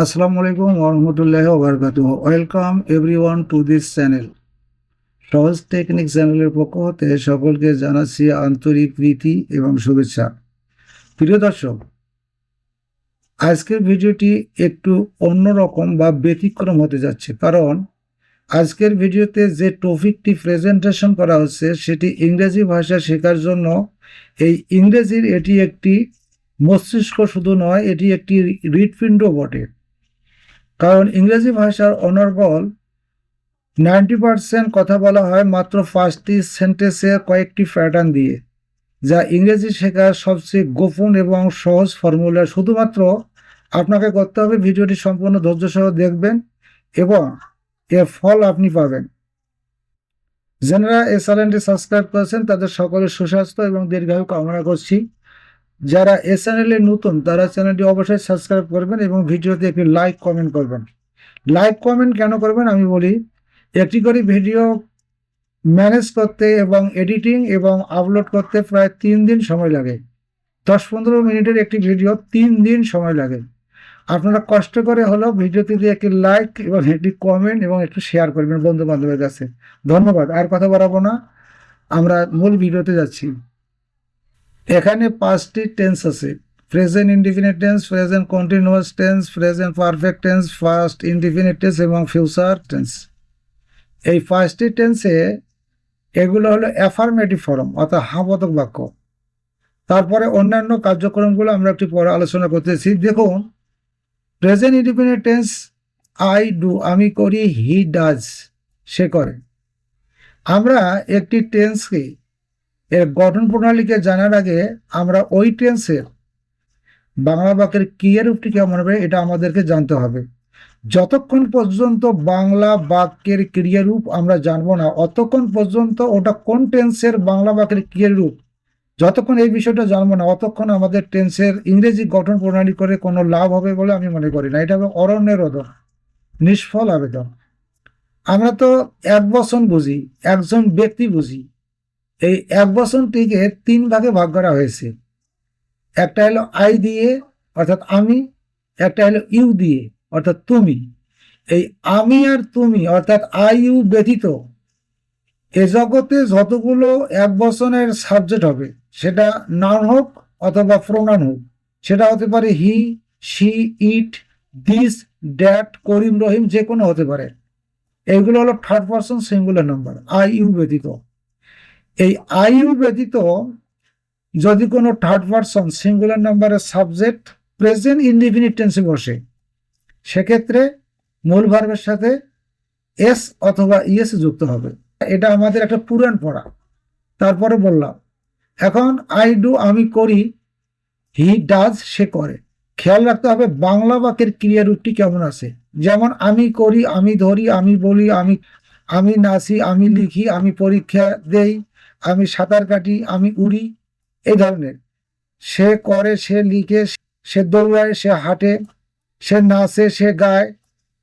আসসালামু আলাইকুম ওরহমতুল্লাহি ওবারাকাতুহু। Welcome everyone to this channel. সহজ টেকনিক চ্যানেলের পক্ষ হতে সকলকে জানাচ্ছি আন্তরিক প্রীতি এবং শুভেচ্ছা। প্রিয় দর্শক, আজকের ভিডিওটি একটু অন্যরকম বা ব্যতিক্রম হতে যাচ্ছে, কারণ আজকের ভিডিওতে যে টপিকটি প্রেজেন্টেশন করা হচ্ছে সেটি ইংরেজি ভাষা শেখার জন্য। এই ইংরেজির এটি একটি মস্তিষ্ক শুধু নয়, এটি একটি হৃৎপিণ্ড বটে। কারণ ইংরেজি ভাষার অনর্গল 90% কথা বলা হয় মাত্র 5টি সেন্টেন্সে কয়েকটি প্যাটার্ন দিয়ে, যা ইংরেজি শেখার সবচেয়ে গোপন এবং সহজ ফর্মুলা। শুধুমাত্র আপনাকে করতে হবে ভিডিওটি সম্পূর্ণ ধৈর্য সহ দেখবেন এবং এর ফল আপনি পাবেন। যারা এই চ্যানেলটি সাবস্ক্রাইব করেছেন তাদের সকলের সুস্বাস্থ্য এবং দীর্ঘায়ু কামনা করছি। যারা এই চ্যানেলে নতুন তারা চ্যানেলটি অবশ্যই সাবস্ক্রাইব করবেন এবং ভিডিওতে একটি লাইক কমেন্ট করবেন। লাইক কমেন্ট কেন করবেন আমি বলি। একটি করে ভিডিও ম্যানেজ করতে এবং এডিটিং এবং আপলোড করতে প্রায় 3 দিন সময় লাগে। 10-15 মিনিটের একটি ভিডিও 3 দিন সময় লাগে। আপনারা কষ্ট করে হলেও ভিডিওটিতে একটি লাইক এবং একটি কমেন্ট এবং একটু শেয়ার করবেন বন্ধু বান্ধবের কাছে। ধন্যবাদ। আর কথা বাড়াবো না, আমরা মূল ভিডিওতে যাচ্ছি। এখানে 5টি টেন্স আছে: present indefinite tense, present continuous tense, present perfect tense, first indefinite tense এবং ফিউচার টেন্স। এই 5টি টেন্সে এগুলো হলো অ্যাফার্মেটিভ ফর্ম অর্থাৎ হাবোধক বাক্য। তারপরে অন্যান্য কার্যক্রমগুলো আমরা একটু পরে আলোচনা করতেছি। দেখুন, present indefinite tense I do, আমি করি, হি ডাজ, সে করে। আমরা একটি টেন্সকে এর গঠন প্রণালীকে জানার আগে আমরা ওই টেন্সের বাংলা বাক্যের ক্রিয়া রূপটি কেমন হবে এটা আমাদেরকে জানতে হবে। যতক্ষণ পর্যন্ত বাংলা বাক্যের ক্রিয়ারূপ আমরা জানবো না, অতক্ষণ পর্যন্ত ওটা কোন টেন্সের বাংলা বাক্যের ক্রিয়ারূপ, যতক্ষণ এই বিষয়টা জানবো না অতক্ষণ আমাদের টেন্সের ইংরেজি গঠন প্রণালী করে কোনো লাভ হবে বলে আমি মনে করি না। এটা হবে অরণ্যের রোদন, নিষ্ফল আবেদন। আমরা তো এক বচন বুঝি, একজন ব্যক্তি বুঝি। এই এক বচনটিকে 3 ভাগে ভাগ করা হয়েছে। একটা হলো আই দিয়ে অর্থাৎ আমি, একটা হলো ইউ দিয়ে অর্থাৎ তুমি। এই আমি আর তুমি অর্থাৎ আই ইউ ব্যতীত এ জগতে যতগুলো এক বচনের সাবজেক্ট হবে, সেটা নাউন হোক অথবা প্রোনাউন হোক, সেটা হতে পারে হি, শি, ইট, দিস, দ্যাট, করিম, রহিম, যে কোনো হতে পারে। এইগুলো হলো third person singular number I U ব্যতীত। এই আই ইউ ব্যতীত যদি কোনো থার্ড পারসন সিঙ্গুলার নাম্বারের সাবজেক্ট প্রেজেন্ট ইনডিফিনিট টেন্সে বসে, সেক্ষেত্রে মূল ভার্বের সাথে এস অথবা ইএস যুক্ত হবে। এটা আমাদের একটা পুরাণ পড়া। তারপরে বললাম, এখন আই ডু আমি করি, হি ডাজ সে করে। খেয়াল রাখতে হবে বাংলা বাক্যের ক্রিয়ারূপটি কেমন আছে। যেমন আমি করি, আমি ধরি, আমি বলি, আমি নাচি, আমি লিখি, আমি পরীক্ষা দেই, আমি সাঁতার কাটি, আমি উড়ি, এই ধরনের। সে করে, সে লিখে, সে দৌড়ায়, সে হাঁটে, সে নাচে, সে গায়,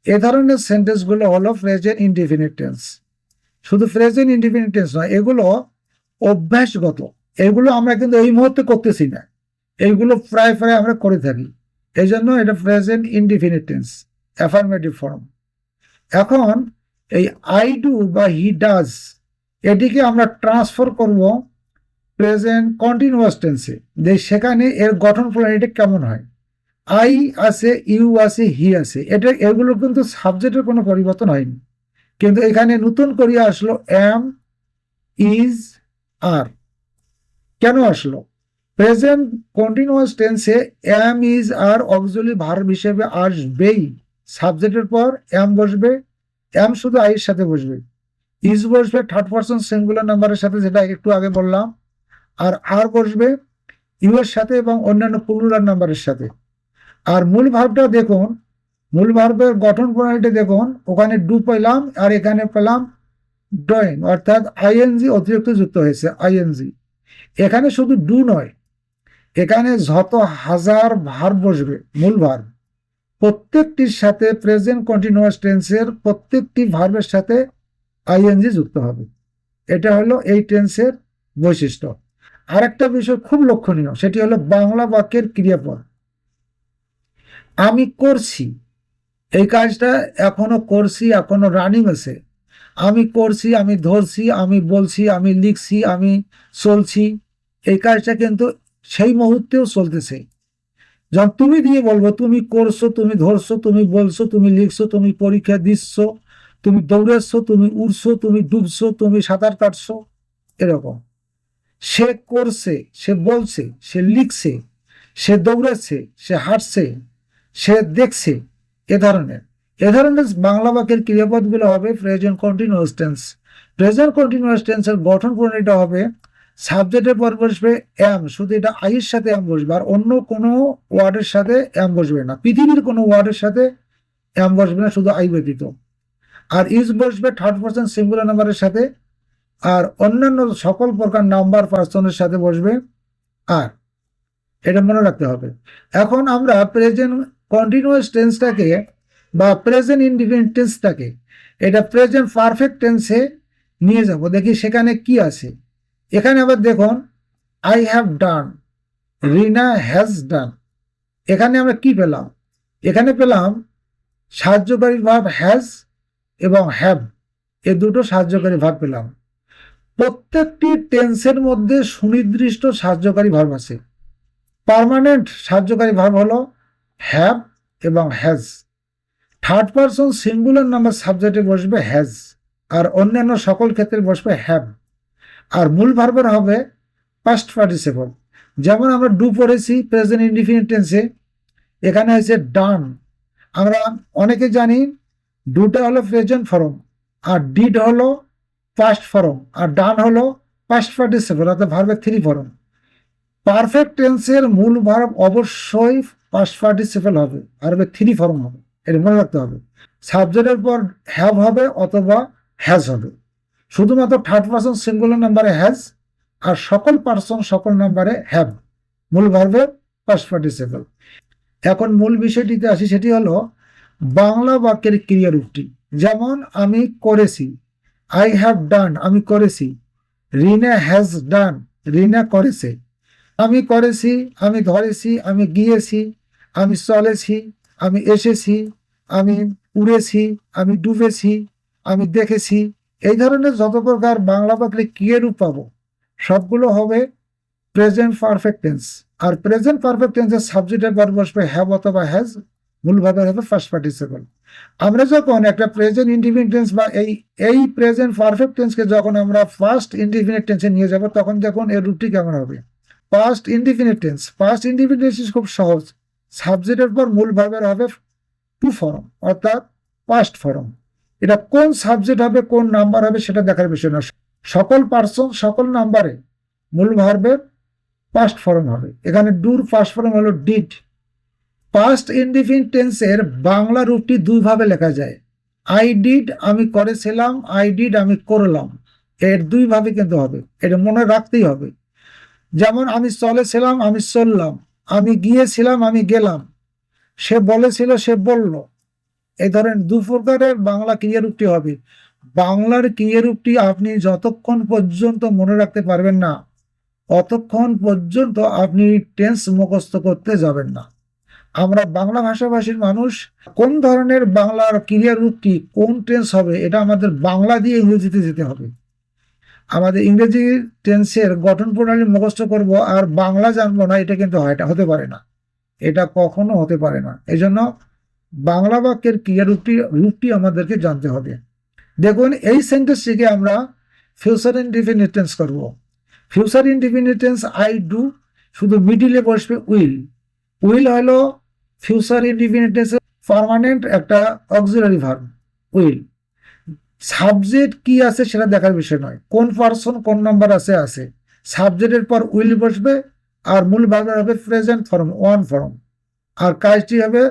এ ধরনের সেন্টেন্সগুলো হলো প্রেজেন্ট ইনডিফিনিট টেন্স। শুধু প্রেজেন্ট ইনডিফিনিট টেন্স নয়, এগুলো অভ্যাসগত। এগুলো আমরা কিন্তু এই মুহূর্তে করতেছি না, এইগুলো প্রায় আমরা করে থাকি। এই জন্য এটা present indefinite tense, affirmative form. এখন এই আই ডু বা হি ডাজ এটিকে আমরা ট্রান্সফার করব প্রেজেন্ট কন্টিনিউয়াস টেন্সে, যে সেখানে এর গঠন প্রণালীটা কেমন হয়। আই আছে, ইউ আছে, হি আছে, এগুলো কিন্তু সাবজেক্টের কোনো পরিবর্তন হয়নি, কিন্তু এখানে নতুন করিয়া আসলো এম, ইজ, আর। কেন আসলো? প্রেজেন্ট কন্টিনিউয়াস টেন্সে am, is, are auxiliary verb হিসেবে আসবেই। সাবজেক্টের পর এম বসবে, এম শুধু আই এর সাথে বসবে, ইজ বসবে থার্ড পারসন সিঙ্গুলার নাম্বারের সাথে, যেটা একটু আগে বললাম, আর বসবে ইউ এর সাথে এবং অন্যান্য প্লুরাল নাম্বারের সাথে। আর মূল ভার্বটা দেখুন, মূল ভার্বের গঠন প্রণালীটা দেখুন, ওখানে ডু পেলাম আর এখানে পেলাম ডয়িং অর্থাৎ আইএনজি অতিরিক্ত যুক্ত হয়েছে, আইএনজি। এখানে শুধু ডু নয়, এখানে যত হাজার ভার্ব বসবে মূল ভার্ব, প্রত্যেকটির সাথে প্রেজেন্ট কন্টিনিউয়াস টেন্সের প্রত্যেকটি ভার্বের সাথে আইএনজি যুক্ত হবে। এটা হলো এই টেন্সের বৈশিষ্ট্য। আরেকটা বিষয় খুব লক্ষণীয়, সেটি হলো বাংলা বাক্যের ক্রিয়াপদ। আমি করছি, এই কাজটা এখনো করছি, এখনো রানিং আছে। আমি করছি, আমি ধরছি, আমি বলছি, আমি লিখছি, আমি চলছি, এই কাজটা কিন্তু সেই মুহূর্তেও চলতেছে। যখন তুমি দিয়ে বলবো, তুমি করছো, তুমি ধরছো, তুমি বলছো, তুমি লিখছো, তুমি পরীক্ষা দিচ্ছ, তুমি দৌড়াচ্ছ, তুমি উড়ছো, তুমি ডুবছো, তুমি সাঁতার কাটছো, এরকম। সে করছে, সে বলছে, সে লিখছে, সে দৌড়াচ্ছে, সে হাঁটছে, সে দেখছে, এ ধরনের বাংলা বাক্যের ক্রিয়াপদগুলো হবে present continuous tense. Present continuous টেন্সের গঠন প্রণালীটা হবে সাবজেক্টের পর বসবে এম, শুধু এটা আইয়ের সাথে এম বসবে, আর অন্য কোনো ওয়ার্ডের সাথে এম বসবে না, পৃথিবীর কোনো ওয়ার্ডের সাথে এম বসবে না, শুধু আই ব্যতীত। আর ইজ বসবে থার্ড পারসন সিঙ্গুলার নাম্বারের সাথে, আর অন্যান্য সকল প্রকার নাম্বার পার্সনের সাথে বসবে আর। এটা মনে রাখতে হবে। এখন আমরা প্রেজেন্ট কন্টিনিউয়াস টেন্সটাকে বা প্রেজেন্ট ইনডিফিনিট টেন্সটাকে এটা প্রেজেন্ট পারফেক্ট টেন্সে নিয়ে যাব, দেখি সেখানে কি আছে। এখানে আবার দেখুন, I have done, Rina has done. এখানে আমরা কি পেলাম? এখানে পেলাম সাহায্যকারী ভার্ব হ্যাজ এবং হ্যাভ, এ দুটো সাহায্যকারী ভার্ব পেলাম। প্রত্যেকটি টেন্সের মধ্যে সুনির্দিষ্ট সাহায্যকারী ভার্ব আছে। পার্মানেন্ট সাহায্যকারী ভার্ব হলো হ্যাভ এবং has. Third person singular number সাবজেক্টে বসবে হ্যাজ, আর অন্যান্য সকল ক্ষেত্রে বসবে হ্যাভ। আর মূল ভার্বের হবে পাস্ট পার্টিসিপল। যেমন আমরা ডু পড়েছি প্রেজেন্ট ইনডিফিনিট টেন্সে, এখানে আছে ডান। আমরা অনেকে জানি ডুটা হলো প্রেজেন্ট ফর্ম, আর ডিড হলো পাস্ট ফর্ম, আর ডান হলো পাস্ট পার্টিসিপল, অর্থাৎ ভার্বের থ্রি ফর্ম। পারফেক্ট টেন্সের মূল ভার্ব অবশ্যই পাস্ট পার্টিসিপল হবে, ভার্বের থ্রি ফর্ম হবে, এটা মনে রাখতে হবে। সাবজেক্টের পর হ্যাভ হবে অথবা হ্যাজ হবে। শুধুমাত্র থার্ড পারসন সিঙ্গুলার নাম্বারে হ্যাজ, আর সকল পার্সন সকল নাম্বারে হ্যাভ, মূল ভার্বের পাস্ট পার্টিসিপল। এখন মূল বিষয়টিতে আসি, সেটি হলো বাংলা বাক্যের ক্রিয়ারূপটি। যেমন আমি করেছি, আই হ্যাভ ডান, আমি করেছি। রিনা হ্যাজ ডান, রিনা করেছে। আমি করেছি, আমি ধরেছি, আমি গিয়েছি, আমি চলেছি, আমি এসেছি, আমি উড়েছি, আমি ডুবেছি, আমি দেখেছি। এই ধরনের যত প্রকার বাংলা বাক্যে ক্রিয়ারূপ পাবো সবগুলো হবে প্রেজেন্ট পারফেক্ট টেন্স। আর প্রেজেন্ট পারফেক্ট টেন্সের সাবজেক্টের পর বসবে হ্যাভ অথবা হ্যাজ, মূল ভাবে হবে ফার্স্ট পার্টিসিপল। আমরা যখন একটা প্রেজেন্ট ইনডিফিনিট টেন্স বা এই প্রেজেন্ট পারফেক্ট টেন্সকে যখন আমরা ফার্স্ট ইনডিফিনিট টেন্সে নিয়ে যাব, তখন দেখুন এর রূপটি কেমন হবে। Past indefinite tense, past indefinite tense খুব সহজ। সাবজেক্টের পর মূল ভার্বের হবে টু ফর্ম, অর্থাৎ পাস্ট ফর্ম। এটা কোন সাবজেক্ট হবে, কোন নাম্বার হবে সেটা দেখার বিষয় না, সকল পার্সন সকল নাম্বারে মূল ভার্বের পাস্ট ফর্ম হবে। এখানে ডুর পাস্ট ফর্ম হলো ডিড। পাস্ট ইনডিফিনিট টেন্সের বাংলা রূপটি দুইভাবে লেখা যায়। আই ডিড, আমি করেছিলাম, আই ডিড, আমি করলাম। এর দুইভাবে কিন্তু হবে, এটা মনে রাখতেই হবে। যেমন আমি চলেছিলাম, আমি চললাম। আমি গিয়েছিলাম, আমি গেলাম। সে বলেছিল, সে বলল। এই ধরেন দু প্রকারের বাংলা ক্রিয়ারূপটি হবে। বাংলার ক্রিয়ারূপটি আপনি যতক্ষণ পর্যন্ত মনে রাখতে পারবেন না, অতক্ষণ পর্যন্ত আপনি টেন্স মুখস্থ করতে যাবেন না। আমরা বাংলা ভাষাভাষীর মানুষ, কোন ধরনের বাংলার ক্রিয়ারূপটি কোন টেন্স হবে এটা আমাদের বাংলা দিয়ে ইংরেজিতে যেতে হবে। আমাদের ইংরেজি টেন্সের গঠন প্রণালী মুখস্থ করব আর বাংলা জানবো না, এটা কিন্তু হতে পারে না, এটা কখনো হতে পারে না। এই জন্য বাংলা বাক্যের রূপটি আমাদেরকে জানতে হবে। দেখুন এই সেন্টেন্সটিকে আমরা ফিউচার ইনডিফিনিট টেন্স করব। Future indefinite tense I do, শুধু মিডিলে বসবে উইল। উইল হলো ফিউচার ইনডিফিনিট টেন্সের পার্মানেন্ট একটা অক্সিলারি ভার্ব উইল। সাবজেক্ট কি আছে সেটা দেখার বিষয় নয়, কোন পার্সন কোন নাম্বার আছে। সাবজেক্টের পর উইল বসবে, আর মূল ভার্ব হবে প্রেজেন্ট ফর্ম, ওয়ান ফর্ম। আর কাজটি হবে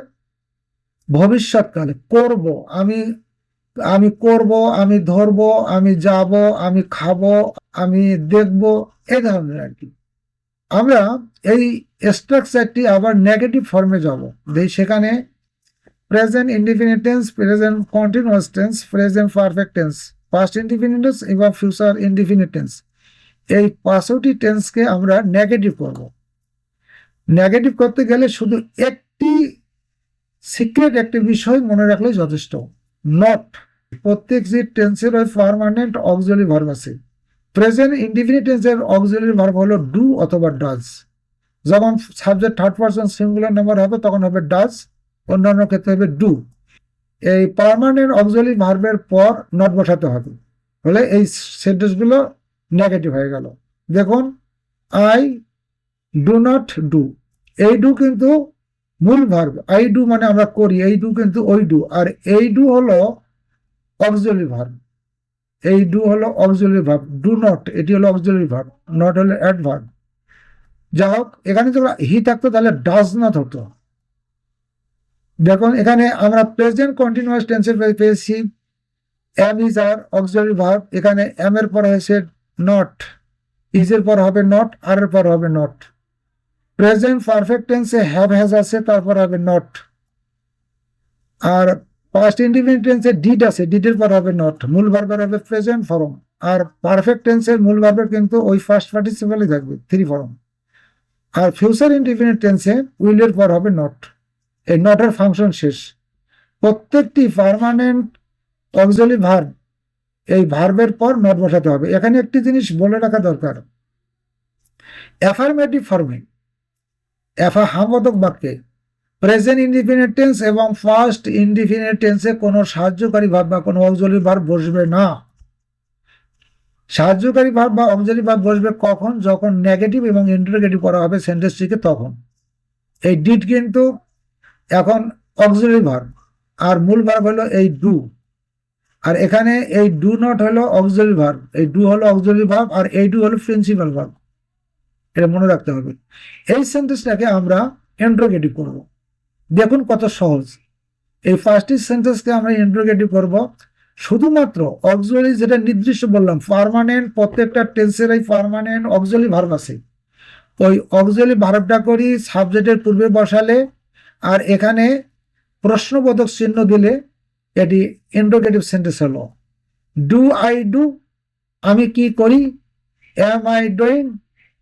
ভবিষ্যৎকালে, করব, আমি করব, আমি ধরব, আমি যাব, আমি খাবো, আমি দেখব, এই ধরনের আর কি। আমরা এই স্ট্রাকচারটি আবার নেগেটিভ ফর্মে যাব, সেখানে present indefinite tense, present continuous tense, present perfect tense, past indefinite tense এবং ফিউচার ইনডিফিনিট টেন্স, এই পাঁচটি টেন্সকে আমরা নেগেটিভ করব। নেগেটিভ করতে গেলে শুধু একটি সিক্রেট একটি বিষয় মনে রাখলেই যথেষ্ট। নট প্রত্যেক যে টেন্সের ওই পার্মানেন্ট অক্সিলারি ভার্ব আছে। প্রেজেন্ট ইনডিফিনিট টেন্সের অক্সিলারি ভার্ব হলো ডু অথবা ডাজ। যখন subject third person singular number হবে তখন হবে ডাজ, অন্যান্য ক্ষেত্রে হবে ডু। এই পার্মানেন্ট অক্সিলারি ভার্বের পর নট বসাতে হবে, হলে এই সেন্টেন্সগুলো নেগেটিভ হয়ে গেল। দেখুন, আই ডু নট ডু, এই ডু কিন্তু মূল ভার্ব, আই ডু মানে আমরা করি, এই ডু কিন্তু ওই ডু, আর এই ডু হলো অক্সিলারি ভার্ব, এই ডু হলো অক্সিলারি ভার্ব, ডু নট এটি হলো অক্সিলারি ভার্ব, নট হলো অ্যাডভার্ব। যাই হোক, এখানে যদি হি থাকতো তাহলে ডাজ নট হতো। দেখুন এখানে আমরা প্রেজেন্ট কন্টিনিউয়াস টেন্সের পেয়েছি am is are auxiliary verb, এখানে এম এর পর হয়েছে নট, ইজ এর পর হবে নট, আর এর পর হবে নট। প্রেজেন্ট পারফেক্ট টেন্সে হ্যাভ হ্যাজ আছে, তারপর হবে নট। আর পাস্ট ইনডিফিনিট টেন্সে ডিড আছে, ডিডের পর হবে নট, মূল ভার্বের হবে প্রেজেন্ট ফর্ম। আর পারফেক্ট টেন্সের মূল ভার্বের কিন্তু ওই ফার্স্ট পার্টিসিপেলই থাকবে, থ্রি ফর্ম। আর ফিউচার ইনডিফিনিট টেন্সে উইলের পর হবে নট, এই নটের ফাংশন শেষ। প্রত্যেকটি পার্মানেন্ট অক্সিলারি ভার্ব এই ভার্বের পর নট বসাতে হবে। এখানে একটি জিনিস বলে রাখা দরকার, অ্যাফার্মেটিভ ফর্মে হামবোধক বাক্যে প্রেজেন্ট ইনডিফিনিট টেন্স এবং ফার্স্ট ইনডিফিনিট টেন্সে কোনো সাহায্যকারী ভার্ব বা কোনো অক্সিলারি ভার্ব বসবে না। সাহায্যকারী ভার্ব বা অক্সিলারি ভার্ব বসবে কখন? যখন নেগেটিভ এবং ইন্টারোগেটিভ করা হবে সেন্টেন্সটিকে, তখন। এই ডিড কিন্তু এখন অক্সিলারি ভার্ব, আর মূল ভার্ব হলো এই ডু। আর এখানে এই ডু নট হলো অক্সিলারি ভার্ব, এই ডু হলো অক্সিলারি ভার্ব, আর এই ডু হলো প্রিন্সিপাল ভার্ব। এটা মনে রাখতে হবে। এই সেন্টেন্সটাকে আমরা ইন্টারোগেটিভ করব। দেখুন কত সহজ। এই ফার্স্ট সেন্টেন্সকে আমরা ইন্টারোগেটিভ করব। শুধুমাত্র অক্সিলারি যেটা নির্দিষ্ট বললাম, পার্মানেন্ট, প্রত্যেকটা টেন্সের এই পার্মানেন্ট অক্সিলারি ভার্ব আছে, ওই অক্সিলারি ভার্বটা করি সাবজেক্টের পূর্বে বসালে, আর এখানে প্রশ্নবোধক চিহ্ন দিলে এটি ইন্টারোগেটিভ সেন্টেন্স হলো। ডু আই ডু, আমি কি করি। এম আই ডুইং,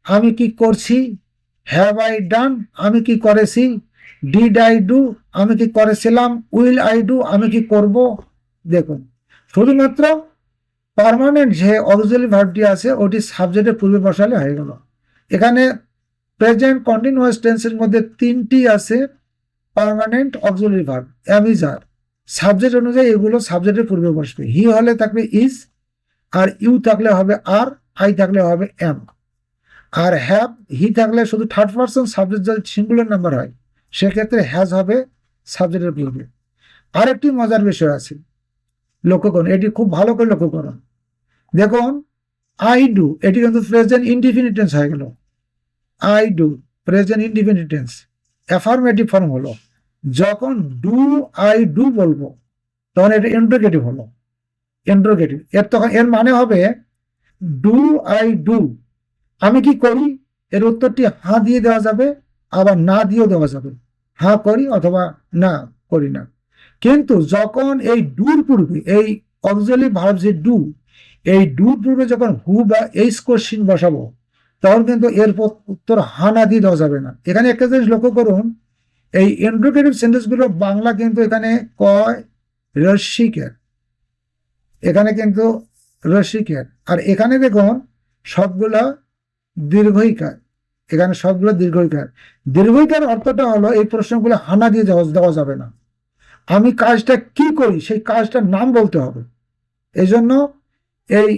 আমি কি করছি। হ্যাভ আই ডান, আমি কি করেছি। ডিড আই ডু, আমি কি করেছিলাম। উইল আই ডু, আমি কি করব। দেখুন, শুধুমাত্র পার্মানেন্ট যে অক্সিলারি ভার্বটি আছে ওটি সাবজেক্টের পূর্বে বসালে হয়ে গেল। এখানে প্রেজেন্ট কন্টিনিউয়াস টেন্সের মধ্যে তিনটি আছে permanent auxiliary verb, am is are. Subject অনুযায়ী এগুলো সাবজেক্টের পূর্বে বসবে। হি হলে থাকবে ইজ, আর ইউ থাকলে হবে আর, আই থাকলে হবে এম। আর হ্যাভ, হি থাকলে শুধু থার্ড পারসন সাবজেক্ট যদি সিঙ্গুলার নাম্বার হয় সেক্ষেত্রে হ্যাজ হবে সাবজেক্টের পূর্বে। আর একটি মজার বিষয় আছে, লক্ষ্য করুন, এটি খুব ভালো করে লক্ষ্য করুন। দেখুন, আই ডু এটি কিন্তু প্রেজেন্ট ইনডিফিনিট টেন্স হয়ে গেল। I do present indefinite tense, affirmative form হলো। যখন ডু আই ডু বলবো তখন এটা ইন্টারোগেটিভ হলো, ইন্টারোগেটিভ। তখন এর মানে হবে ডু আই ডু, আমি কি করি, এর উত্তরটি হ্যাঁ দিয়ে দেওয়া যাবে, আবার না দিয়েও দেওয়া যাবে, হ্যাঁ করি অথবা না করি না। কিন্তু যখন এই ডুর পূর্বে এই অক্সিলারি ভার্ব যে ডু, এই ডুর পূর্বে যখন হু বা এইস কোশ্চিন বসাবো তখন কিন্তু এর উত্তর হ্যাঁ না দিয়ে দেওয়া যাবে না। এখানে একটা জিনিস লক্ষ্য করুন, এই ইন্টারোগেটিভ সেন্টেন্সগুলো বাংলা কিন্তু এখানে কয় রসিকের, এখানে কিন্তু রসিকের। আর এখানে দেখুন সবগুলা দীর্ঘইকার, এখানে সবগুলো দীর্ঘইকার। দীর্ঘইকার অর্থটা হলো এই প্রশ্নগুলো হানা দিয়ে দেওয়া যাবে না, আমি কাজটা কি করি সেই কাজটার নাম বলতে হবে। এই জন্য এই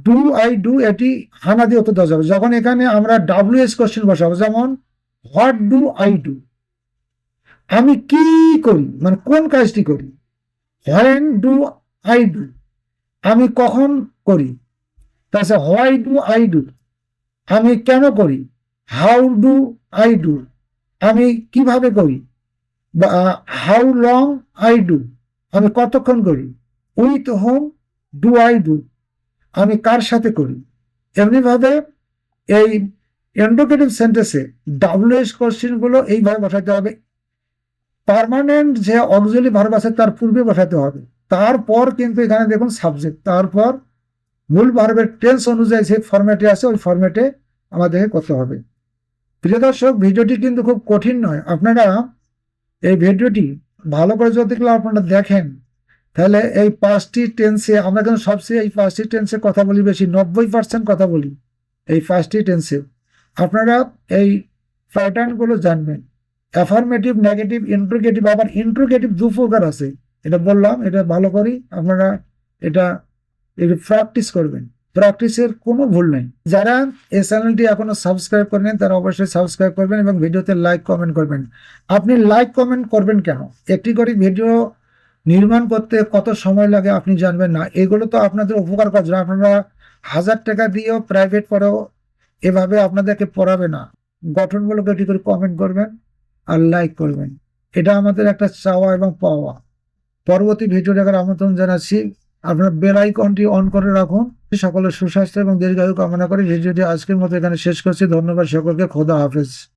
ডু আই ডু এটি হানা দিয়ে উত্তর দেওয়া যাবে। যখন এখানে আমরা ডাব্লিউএস কোশ্চেন বসাবো, যেমন হোয়াট ডু আই ডু, আমি কি করি মানে কোন কাজটি করি। হোয়েন ডু আই ডু, আমি কখন করি। তাছাড়া হোয়াই ডু আই ডু, আমি কেন করি। হাউ ডু আই ডু, আমি কিভাবে করি। বা হাউ লং আই ডু, আমি কতক্ষণ করি। With whom do I do, আমি কার সাথে করি। এমনিভাবে এই ইন্টারোগেটিভ সেন্টেন্সে ডাব্লিউএস কোশ্চেনগুলো এইভাবে বসাতে হবে। পার্মানেন্ট যে অক্সিলারি ভার্ব আছে তার পূর্বে বসাতে হবে, তারপর কিন্তু এখানে দেখুন সাবজেক্ট, তারপর মূল ভার্বের টেন্স অনুযায়ী যে ফরম্যাটে আছে ওই ফরম্যাটে আমাদেরকে করতে হবে। প্রিয় দর্শক, ভিডিওটি কিন্তু খুব কঠিন নয়। আপনারা এই ভিডিওটি ভালো করে যদি আপনারা দেখেন, তাহলে এই 5টি টেন্সে আমরা কিন্তু সবচেয়ে এই 5টি টেন্সে কথা বলি বেশি, 90% কথা বলি এই 5টি টেন্সে। আপনারা এই প্যাটার্নগুলো জানবেন। অ্যাফার্মেটিভ, নেগেটিভ, ইন্ট্রোগেটিভ, আবার ইন্ট্রোগেটিভ 2 প্রকার আছে। এটা বললাম, এটা ভালো করি আপনারা এটা একটু প্র্যাকটিস করবেন। প্র্যাকটিসের কোনো ভুল নেই। যারা এই চ্যানেলটি এখনো সাবস্ক্রাইব করেন তারা অবশ্যই সাবস্ক্রাইব করবেন এবং ভিডিওতে লাইক কমেন্ট করবেন। আপনি লাইক কমেন্ট করবেন কেন? একটি করে ভিডিও নির্মাণ করতে কত সময় লাগে আপনি জানবেন না। এগুলো তো আপনাদের উপকার কাজ। আপনারা 1000 টাকা দিয়েও প্রাইভেট পড়েও এভাবে আপনাদেরকে পড়াবে না। গঠনমূলক একটি করে কমেন্ট করবেন আর লাইক করবেন। এটা আমাদের একটা চাওয়া এবং পাওয়া। পরবর্তী ভিডিও দেখার আমন্ত্রণ জানাচ্ছি। আপনার বেল আইকনটি অন করে রাখুন। সকলের সুস্বাস্থ্য এবং দীর্ঘায়ু কামনা করে ভিডিওটি আজকের মতো এখানে শেষ করছি। ধন্যবাদ সকলকে। খোদা হাফেজ।